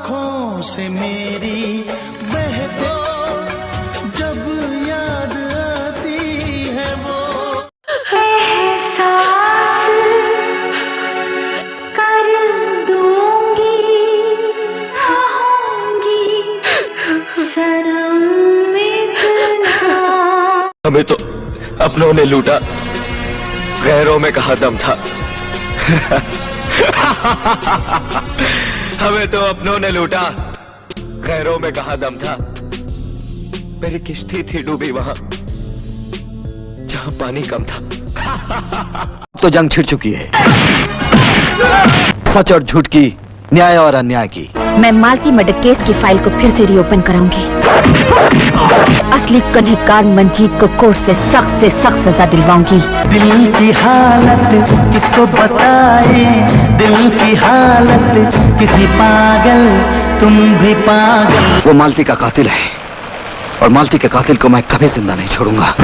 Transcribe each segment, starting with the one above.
आँखों से मेरी बहते जब याद आती है वो कर दूंगी शर्म इतना। हमें तो अपनों ने लूटा, गैरों में कहाँ दम था। हमें तो अपनों ने लूटा, गैरों में कहाँ दम था। मेरी किश्ती थी डूबी वहां जहां पानी कम था। तो जंग छिड़ चुकी है, सच और झूठ की, न्याय और अन्याय की। मैं मालती मर्डर केस की फाइल को फिर से रीओपन कराऊंगी। असली कन्हकार मंजीत को कोर्ट से सख्त सजा दिलवाऊंगी। दिल की हालत किसको बताए, दिल की हालत किसी पागल, तुम भी पागल। वो मालती का कातिल है और मालती के कातिल को मैं कभी जिंदा नहीं छोड़ूंगा।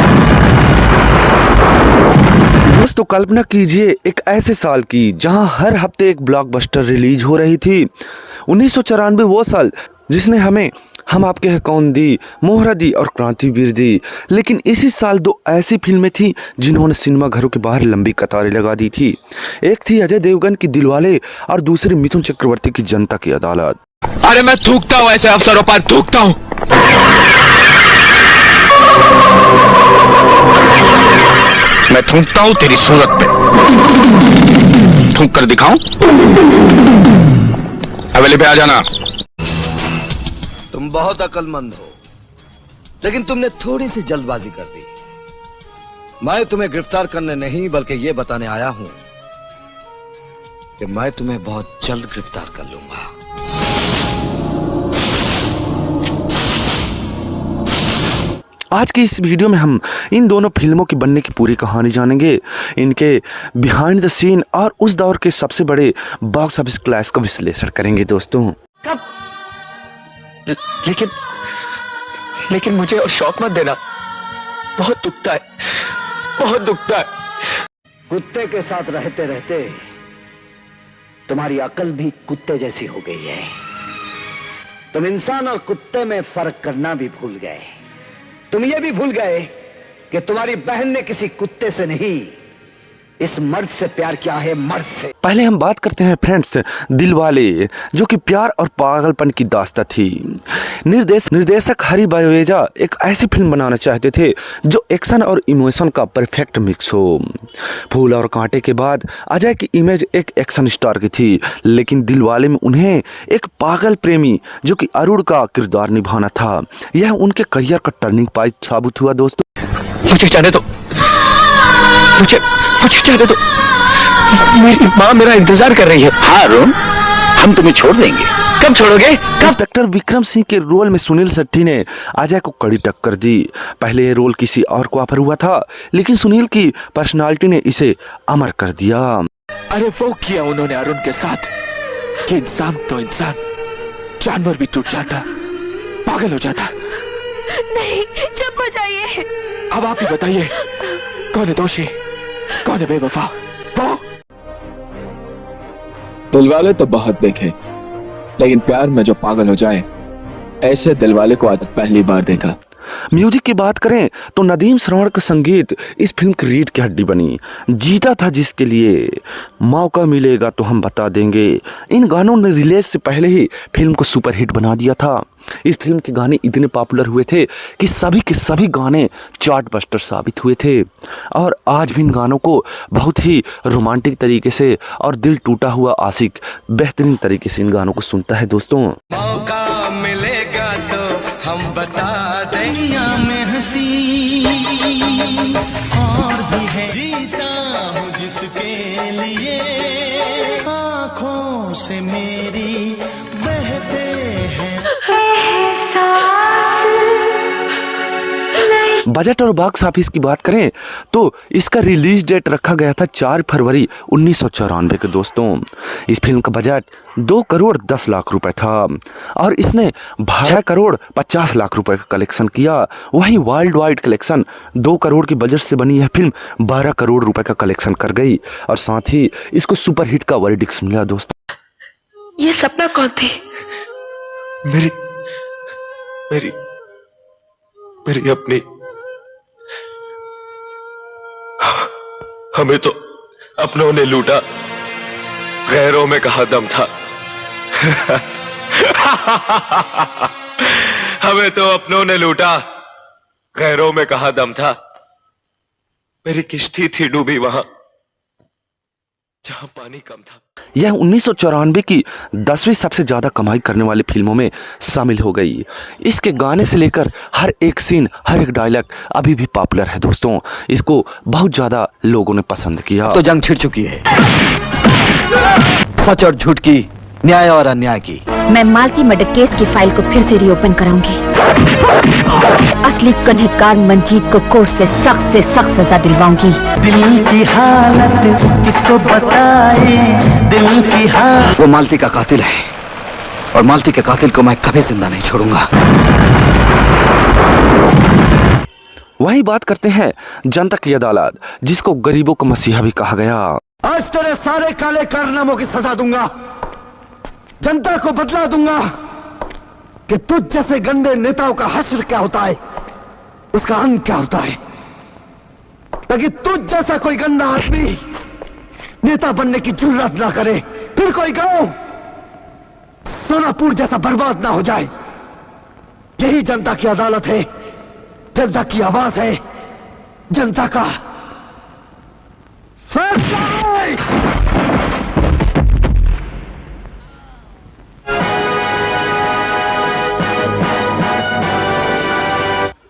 दोस्तों कल्पना कीजिए एक ऐसे साल की जहां हर हफ्ते एक ब्लॉकबस्टर रिलीज हो रही थी। 1994 वो साल जिसने हमें हम आपके हैं कौन दी, मोहरा दी और क्रांतिवीर दी। लेकिन इसी साल दो ऐसी फिल्में थी जिन्होंने सिनेमा घरों के बाहर लंबी कतारें लगा दी थी। एक थी अजय देवगन की दिलवाले और दूसरी मिथुन चक्रवर्ती की जनता की अदालत। अरे मैं थूकता हूँ ऐसे अफसरों पर, थूकता हूँ। मैं थूकता हूँ तेरी सूरत पे, थूक कर दिखाऊं? हवेली पे आ जाना। तुम बहुत अक्लमंद हो, लेकिन तुमने थोड़ी सी जल्दबाजी कर दी। मैं तुम्हें गिरफ्तार करने नहीं बल्कि ये बताने आया हूं कि मैं तुम्हें बहुत जल्द गिरफ्तार कर लूंगा। आज की इस वीडियो में हम इन दोनों फिल्मों की बनने की पूरी कहानी जानेंगे, इनके बिहाइंड द सीन और उस दौर के सबसे बड़े बॉक्स ऑफिस क्लैश का विश्लेषण करेंगे दोस्तों। लेकिन मुझे और शौक मत देना, बहुत दुखता है, बहुत दुखता है। कुत्ते के साथ रहते रहते तुम्हारी अकल भी कुत्ते जैसी हो गई है। तुम इंसान और कुत्ते में फर्क करना भी भूल गए। तुम ये भी भूल गए कि तुम्हारी बहन ने किसी कुत्ते से नहीं, इस मर्द से प्यार किया है, मर्द से। पहले हम बात करते हैं फ्रेंड्स दिलवाले, जो कि प्यार और पागलपन की दास्तां थी। निर्देशक हरी बायोवेजा एक ऐसी फिल्म बनाना चाहते थे जो एक्शन और इमोशन का परफेक्ट मिक्स हो। फूल और कांटे के बाद अजय की इमेज एक एक्शन स्टार की थी, लेकिन दिलवाले में उन्हें एक पागल प्रेमी जो कि अरुण का किरदार निभाना था। यह उनके करियर का टर्निंग पॉइंट साबित हुआ दोस्तों। मुझे जाने दो, मुझे जाने दो, मेरी माँ मेरा इंतजार कर रही है। हाँ अरुण, हम तुम्हें छोड़ देंगे। कब छोड़ोगे? इंस्पेक्टर विक्रम सिंह के रोल में सुनील शेट्टी ने अजय को कड़ी टक्कर दी। पहले ये रोल किसी और को ऑफर हुआ था, लेकिन सुनील की पर्सनालिटी ने इसे अमर कर दिया। अरे वो किया उन्होंने अरुण के साथ कि इंसान तो इंसान, जानवर भी टूट जाता, पागल हो जाता। नहीं, चुप हो जाइए। अब आप ही बताइए, कौन है दोषी, कौन है बेवफा? वो दिलवाले तो बहुत देखे, लेकिन प्यार में जो पागल हो जाए, ऐसे दिलवाले को आज पहली बार देखा। म्यूजिक की बात करें तो नदीम श्रवण का संगीत इस फिल्म की रीढ़ की हड्डी बनी। जीता था जिसके लिए, मौका मिलेगा तो हम बता देंगे, इन गानों ने रिलीज से पहले ही फिल्म को सुपरहिट बना दिया था। इस फिल्म के गाने इतने पॉपुलर हुए थे कि सभी के सभी गाने चार्ट बस्टर साबित हुए थे, और आज भी इन गानों को बहुत ही रोमांटिक तरीके से और दिल टूटा हुआ आशिक बेहतरीन तरीके से इन गानों को सुनता है दोस्तों। मौका मिलेगा तो हम बता देंगे में हंसी और भी है, जीता हूँ जिसके लिए, आँखों से मेरी बहते हैं। बजट और बॉक्स ऑफिस की बात करें तो इसका रिलीज डेट रखा गया था 4 फरवरी 1994 के दोस्तों। इस फिल्म का बजट 2 करोड़ 10 लाख रुपए था और इसने 6 करोड़ 50 लाख रुपए का कलेक्शन किया। वहीं वर्ल्ड वाइड कलेक्शन 2 करोड़ के बजट से बनी यह फिल्म 12 करोड़ रुपए का कलेक्शन कर गई और साथ ही इसको सुपरहिट का वर्डिक्ट मिला दोस्तों। ये सपना कौन थी? मेरी मेरी मेरी अपनी, हमें तो अपनों ने लूटा, गैरों में कहाँ दम था। हमें तो अपनों ने लूटा, गैरों में कहाँ दम था। मेरी किश्ती थी डूबी वहां जहां पानी कम था। यह 1994 की 10वीं सबसे ज्यादा कमाई करने वाली फिल्मों में शामिल हो गई। इसके गाने से लेकर हर एक सीन, हर एक डायलॉग अभी भी पॉपुलर है दोस्तों। इसको बहुत ज्यादा लोगों ने पसंद किया। तो जंग छिड़ चुकी है, सच और झूठ की, न्याय और अन्याय की। मैं मालती मर्डर केस की फाइल को फिर से रीओपन कराऊंगी। असली कन्हेकार मंजीत को कोर्ट से सख्त सजा दिलवाऊंगी। दिल की हालत किसको बताए, दिल की हालत। वो मालती का कातिल है और मालती के कातिल को मैं कभी जिंदा नहीं छोड़ूंगा। वही बात करते हैं जनता की अदालत, जिसको गरीबों का मसीहा भी कहा गया। आज तेरे सारे काले कारनामों की सजा दूंगा, जनता को बतला दूंगा कि तुझ जैसे गंदे नेताओं का हश्र क्या होता है, उसका अंत क्या होता है, ताकि तुझ जैसा कोई गंदा आदमी नेता बनने की जुर्रत ना करे, फिर कोई गांव सोनापुर जैसा बर्बाद ना हो जाए। यही जनता की अदालत है, जनता की आवाज है, जनता का फैसला है।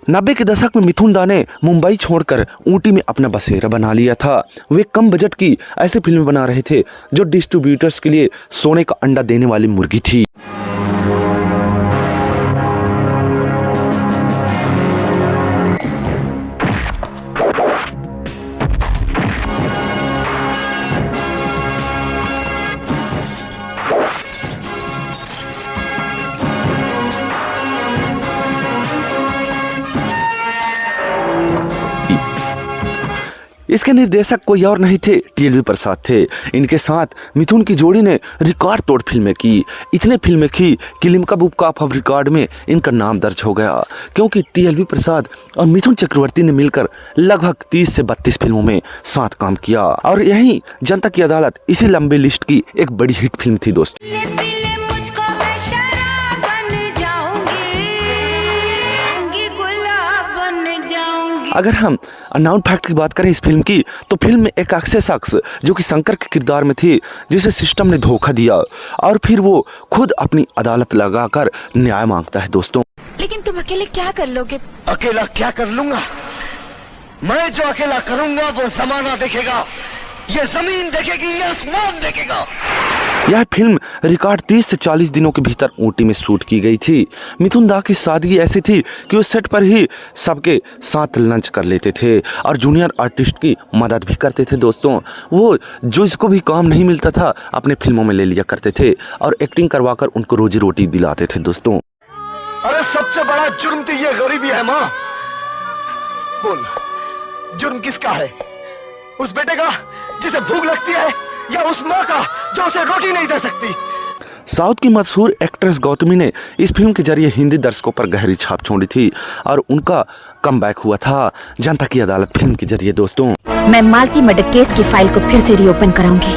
90 के दशक में मिथुन दा ने मुंबई छोड़कर ऊटी में अपना बसेरा बना लिया था। वे कम बजट की ऐसी फिल्में बना रहे थे जो डिस्ट्रीब्यूटर्स के लिए सोने का अंडा देने वाली मुर्गी थी। इसके निर्देशक कोई और नहीं थे, टीएलवी प्रसाद थे। इनके साथ मिथुन की जोड़ी ने रिकॉर्ड तोड़ फिल्में की। इतने फिल्में की कि लिम्का बुक ऑफ रिकॉर्ड में इनका नाम दर्ज हो गया, क्योंकि टीएलवी प्रसाद और मिथुन चक्रवर्ती ने मिलकर लगभग 30 से 32 फिल्मों में साथ काम किया। और यही जनता की अदालत इसी लंबी लिस्ट की एक बड़ी हिट फिल्म थी दोस्तों। अगर हम अननोन फैक्ट की बात करें इस फिल्म की, तो फिल्म में एक ऐसे शख्स जो कि शंकर के किरदार में थी, जिसे सिस्टम ने धोखा दिया और फिर वो खुद अपनी अदालत लगाकर न्याय मांगता है दोस्तों। लेकिन तुम अकेले क्या कर लोगे? अकेला क्या कर लूंगा? मैं जो अकेला करूंगा वो जमाना देखेगा, ये जमीन देखेगी, ये आसमान देखेगा। यह फिल्म रिकॉर्ड 30 से 40 दिनों के भीतर ऊटी में शूट की गई थी। मिथुन दा की सादगी ऐसी थी कि वो सेट पर ही सबके साथ लंच कर लेते थे और जूनियर आर्टिस्ट की मदद भी करते थे दोस्तों। वो जो इसको भी काम नहीं मिलता था अपने फिल्मों में ले लिया करते थे और एक्टिंग करवाकर उनको रोजी रोटी दिलाते थे दोस्तों। अरे सबसे बड़ा जुर्म तो ये गरीबी है माँ। बोल, जुर्म किसका है? उस बेटे का जिसे भूख लगती है, या उस माँ का जो उसे रोटी नहीं दे सकती? साउथ की मशहूर एक्ट्रेस गौतमी ने इस फिल्म के जरिए हिंदी दर्शकों पर गहरी छाप छोड़ी थी और उनका कमबैक हुआ था जनता की अदालत फिल्म के जरिए दोस्तों। मैं मालती मर्डर केस की फाइल को फिर से रीओपन कराऊंगी।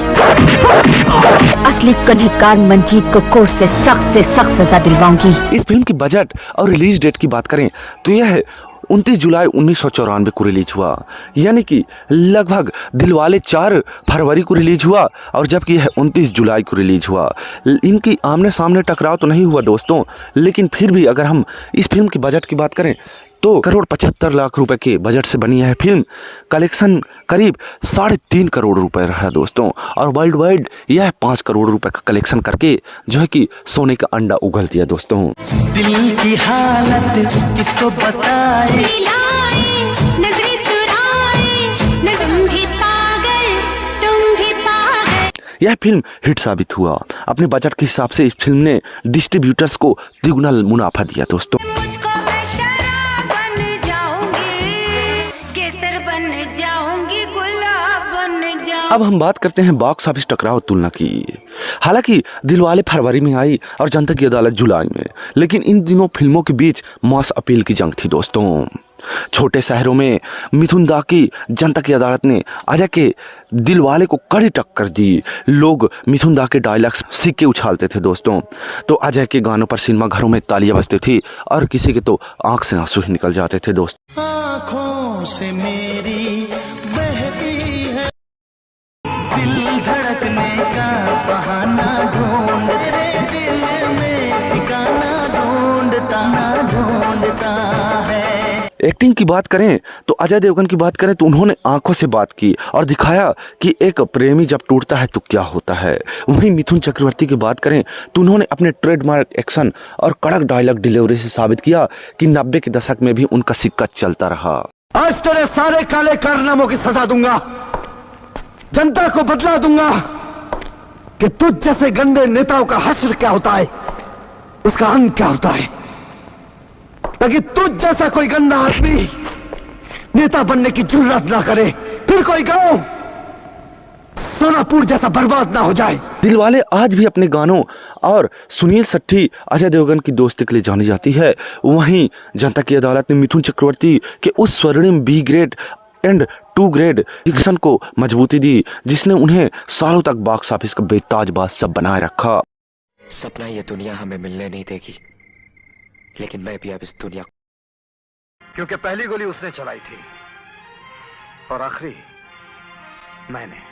असली कन्हेकार मंजीत को कोर्ट से सख्त सजा दिलवाऊंगी। इस फिल्म की बजट और रिलीज डेट की बात करें तो यह 29 जुलाई 1994 को रिलीज हुआ, यानी कि लगभग दिलवाले 4 फरवरी को रिलीज हुआ और जबकि यह 29 जुलाई को रिलीज हुआ। इनकी आमने सामने टकराव तो नहीं हुआ दोस्तों, लेकिन फिर भी अगर हम इस फिल्म की बजट की बात करें तो 1,75,00,000 रुपए के बजट से बनी यह फिल्म कलेक्शन करीब 3.5 करोड़ रुपए रहा दोस्तों। और वर्ल्ड वाइड यह 5 करोड़ रुपए का कलेक्शन करके जो है कि सोने का अंडा उगल दिया दोस्तों। दिल की हालत किसको बताए, यह फिल्म हिट साबित हुआ। अपने बजट के हिसाब से इस फिल्म ने डिस्ट्रीब्यूटर्स को तिगुना मुनाफा दिया दोस्तों। केसर बन जाऊंगी, गुलाब बन जाऊंगी। अब हम बात करते हैं बॉक्स ऑफिस टकराव तुलना की। हालांकि दिलवाले फरवरी में आई और जनता की अदालत जुलाई में, लेकिन इन दिनों फिल्मों के बीच मास अपील की जंग थी दोस्तों। छोटे शहरों में मिथुन दा की जनता की अदालत ने अजय के दिलवाले को कड़ी टक्कर दी। लोग मिथुन दा के डायलॉग्स सिक्के उछालते थे दोस्तों। तो अजय के गानों पर सिनेमा घरों में तालियां बजती थी और किसी के तो आंख से आंसू ही निकल जाते थे दोस्तों। आँखों से मेरी बहती है दिल धड़कने का बहाना ढूंढ, तेरे दिल में ठिकाना ढूंढता है। एक्टिंग की बात करें तो अजय देवगन की बात करें तो उन्होंने आंखों से बात की और दिखाया कि एक प्रेमी जब टूटता है तो क्या होता है। वहीं मिथुन चक्रवर्ती की बात करें तो उन्होंने अपने ट्रेडमार्क एक्शन और कड़क डायलॉग डिलीवरी से साबित किया कि 90 के दशक में भी उनका सिक्का चलता रहा। आज तेरे सारे काले कारनामों की सजा दूंगा, जनता को बतला दूंगा कि तुझ जैसे गंदे नेताओं का हश्र क्या होता है, उसका अंत क्या होता है, ताकि तुझ जैसा कोई गंदा आदमी नेता बनने की जुर्रत ना करे, फिर कोई गांव सोनापुर जैसा बर्बाद ना हो जाए। दिलवाले आज भी अपने गानों और सुनील शेट्टी अजय देवगन की दोस्ती के लिए जानी जाती है। वहीं जनता की अदालत ने मिथुन चक्रवर्ती के उस स्वर्णिम B grade and 2 grade diction को मजबूती दी, जिसने उन्हें सालों तक बॉक्स ऑफिस का बेताज बादशाह बनाए रखा। सपना ये दुनिया हमें मिलने नहीं देगी, लेकिन मैं भी अब इस दुनिया, क्योंकि पहली गोली उसने चलाई थी और आखिरी मैंने।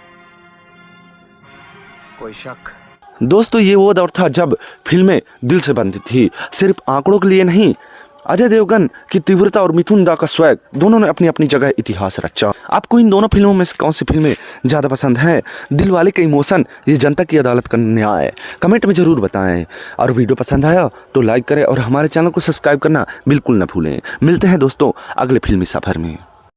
कोई शक? दोस्तों ये वो दौर था जब फिल्में दिल से बनती थी, सिर्फ आंकड़ों के लिए नहीं। अजय देवगन की तीव्रता और मिथुन दा का स्वैग दोनों ने अपनी अपनी जगह इतिहास रचा। आपको इन दोनों फिल्मों में से कौन सी फिल्में ज़्यादा पसंद हैं? दिलवाले का इमोशन, ये जनता की अदालत का न्याय, कमेंट में ज़रूर बताएं। और वीडियो पसंद आया तो लाइक करें और हमारे चैनल को सब्सक्राइब करना बिल्कुल न भूलें। मिलते हैं दोस्तों अगले फिल्मी सफर में।